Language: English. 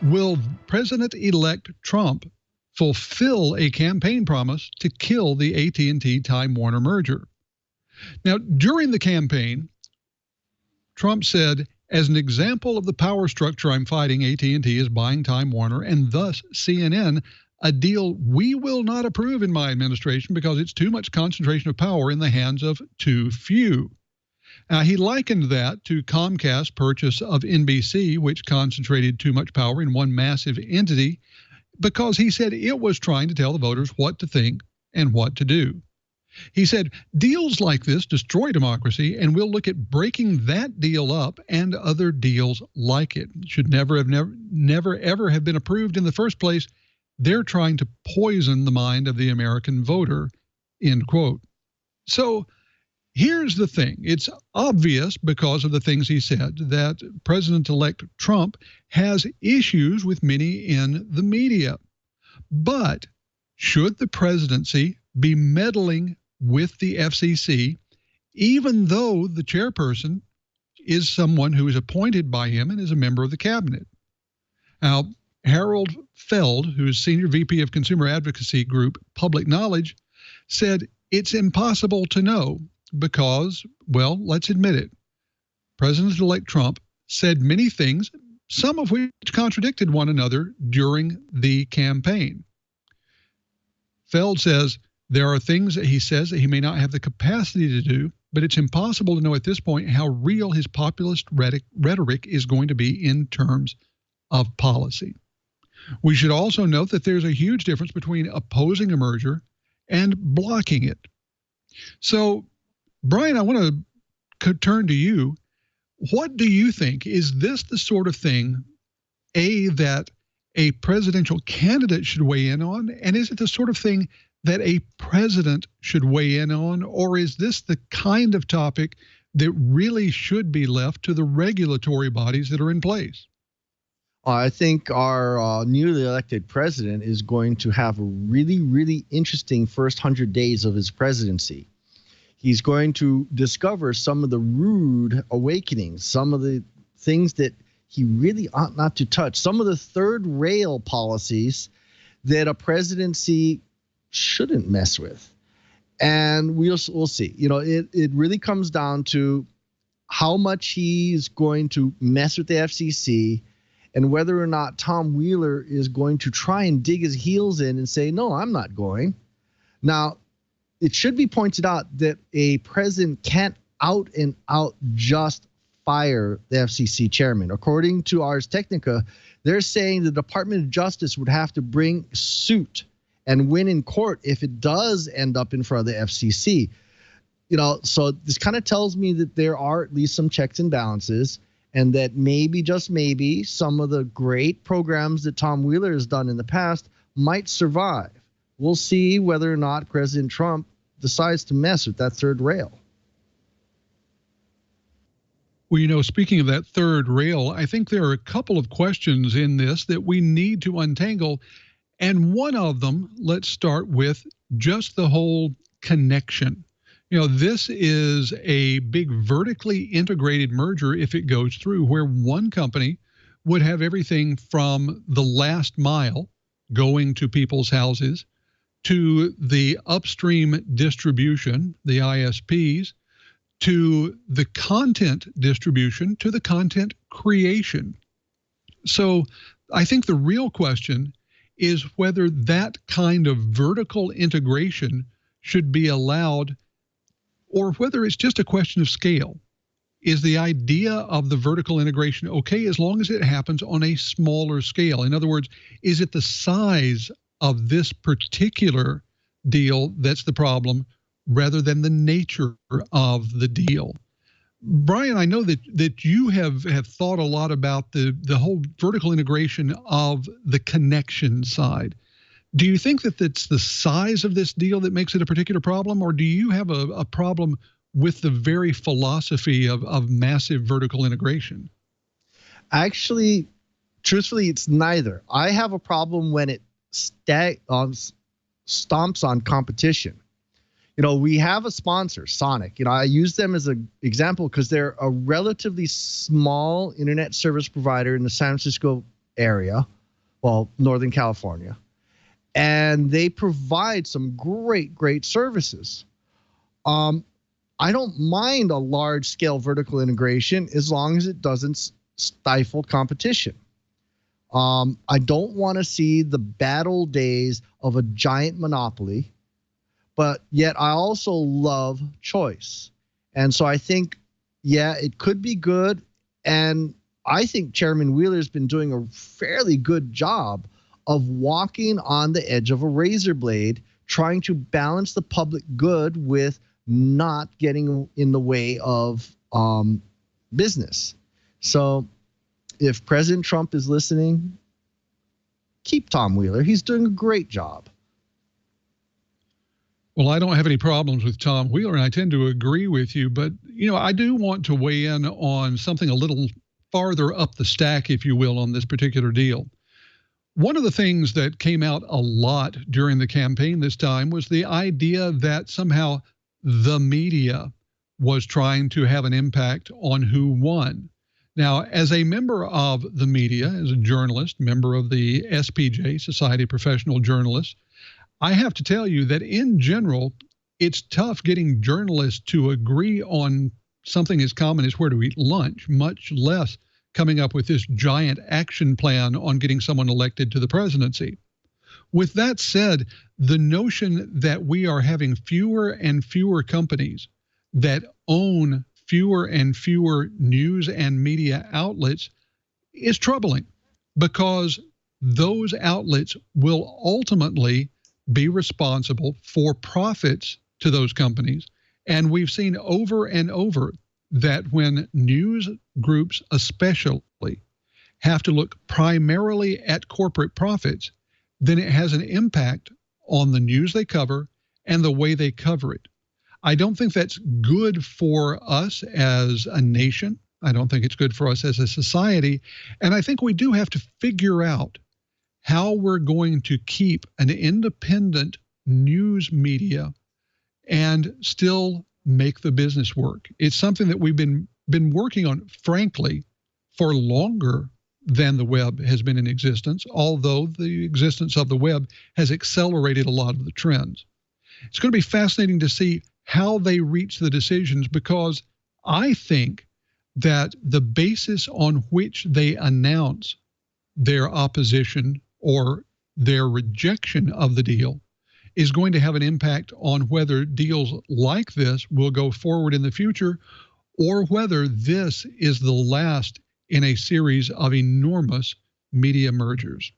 Will President-elect Trump fulfill a campaign promise to kill the AT&T Time Warner merger? Now, during the campaign, Trump said, as an example of the power structure I'm fighting, AT&T is buying Time Warner and thus CNN, a deal we will not approve in my administration because it's too much concentration of power in the hands of too few. He likened that to Comcast's purchase of NBC, which concentrated too much power in one massive entity, because he said it was trying to tell the voters what to think and what to do. He said, deals like this destroy democracy, and we'll look at breaking that deal up and other deals like it. Should never ever have been approved in the first place. They're trying to poison the mind of the American voter, end quote. So here's the thing. It's obvious because of the things he said that President-elect Trump has issues with many in the media. But should the presidency be meddling with the FCC, even though the chairperson is someone who is appointed by him and is a member of the cabinet? Now, Harold Feld, who is Senior VP of Consumer Advocacy Group Public Knowledge, said it's impossible to know because, well, let's admit it, President-elect Trump said many things, some of which contradicted one another during the campaign. Feld says there are things that he says that he may not have the capacity to do, but it's impossible to know at this point how real his populist rhetoric is going to be in terms of policy. We should also note that there's a huge difference between opposing a merger and blocking it. So, Brian, I want to turn to you. What do you think? Is this the sort of thing, that a presidential candidate should weigh in on? And is it the sort of thing that a president should weigh in on? Or is this the kind of topic that really should be left to the regulatory bodies that are in place? I think our newly elected president is going to have a really, really interesting first 100 days of his presidency. He's going to discover some of the rude awakenings, some of the things that he really ought not to touch, some of the third rail policies that a presidency shouldn't mess with. And we'll see. You know, it really comes down to how much he's going to mess with the FCC and whether or not Tom Wheeler is going to try and dig his heels in and say, no, I'm not going. Now, it should be pointed out that a president can't out and out just fire the FCC chairman. According to Ars Technica, they're saying the Department of Justice would have to bring suit and win in court if it does end up in front of the FCC. You know, so this kind of tells me that there are at least some checks and balances, and that maybe, just maybe, some of the great programs that Tom Wheeler has done in the past might survive. We'll see whether or not President Trump decides to mess with that third rail. Well, you know, speaking of that third rail, I think there are a couple of questions in this that we need to untangle. And one of them, let's start with just the whole connection. You know, this is a big vertically integrated merger if it goes through, where one company would have everything from the last mile going to people's houses to the upstream distribution, the ISPs, to the content distribution, to the content creation. So I think the real question is whether that kind of vertical integration should be allowed, or whether it's just a question of scale. Is the idea of the vertical integration okay as long as it happens on a smaller scale? In other words, is it the size of this particular deal that's the problem rather than the nature of the deal? Brian, I know that you have thought a lot about the whole vertical integration of the connection side. Do you think that it's the size of this deal that makes it a particular problem, or do you have a problem with the very philosophy of massive vertical integration? Actually, truthfully, it's neither. I have a problem when it stomps on competition. You know, we have a sponsor, Sonic. You know, I use them as an example because they're a relatively small internet service provider in the San Francisco area, well, Northern California, and they provide some great services. I don't mind a large-scale vertical integration as long as it doesn't stifle competition. I don't want to see the bad old days of a giant monopoly, but yet I also love choice. And so I think, yeah, it could be good. And I think Chairman Wheeler's been doing a fairly good job of walking on the edge of a razor blade, trying to balance the public good with not getting in the way of business. So if President Trump is listening, keep Tom Wheeler. He's doing a great job. Well, I don't have any problems with Tom Wheeler, and I tend to agree with you. But, I do want to weigh in on something a little farther up the stack, if you will, on this particular deal. One of the things that came out a lot during the campaign this time was the idea that somehow the media was trying to have an impact on who won. Now, as a member of the media, as a journalist, member of the SPJ, Society of Professional Journalists, I have to tell you that in general, it's tough getting journalists to agree on something as common as where to eat lunch, much less coming up with this giant action plan on getting someone elected to the presidency. With that said, the notion that we are having fewer and fewer companies that own fewer and fewer news and media outlets is troubling, because those outlets will ultimately be responsible for profits to those companies. And we've seen over and over that when news groups especially have to look primarily at corporate profits, then it has an impact on the news they cover and the way they cover it. I don't think that's good for us as a nation. I don't think it's good for us as a society. And I think we do have to figure out how we're going to keep an independent news media and still make the business work. It's something that we've been working on, frankly, for longer than the web has been in existence, although the existence of the web has accelerated a lot of the trends. It's going to be fascinating to see how they reach the decisions, because I think that the basis on which they announce their opposition or their rejection of the deal is going to have an impact on whether deals like this will go forward in the future, or whether this is the last in a series of enormous media mergers.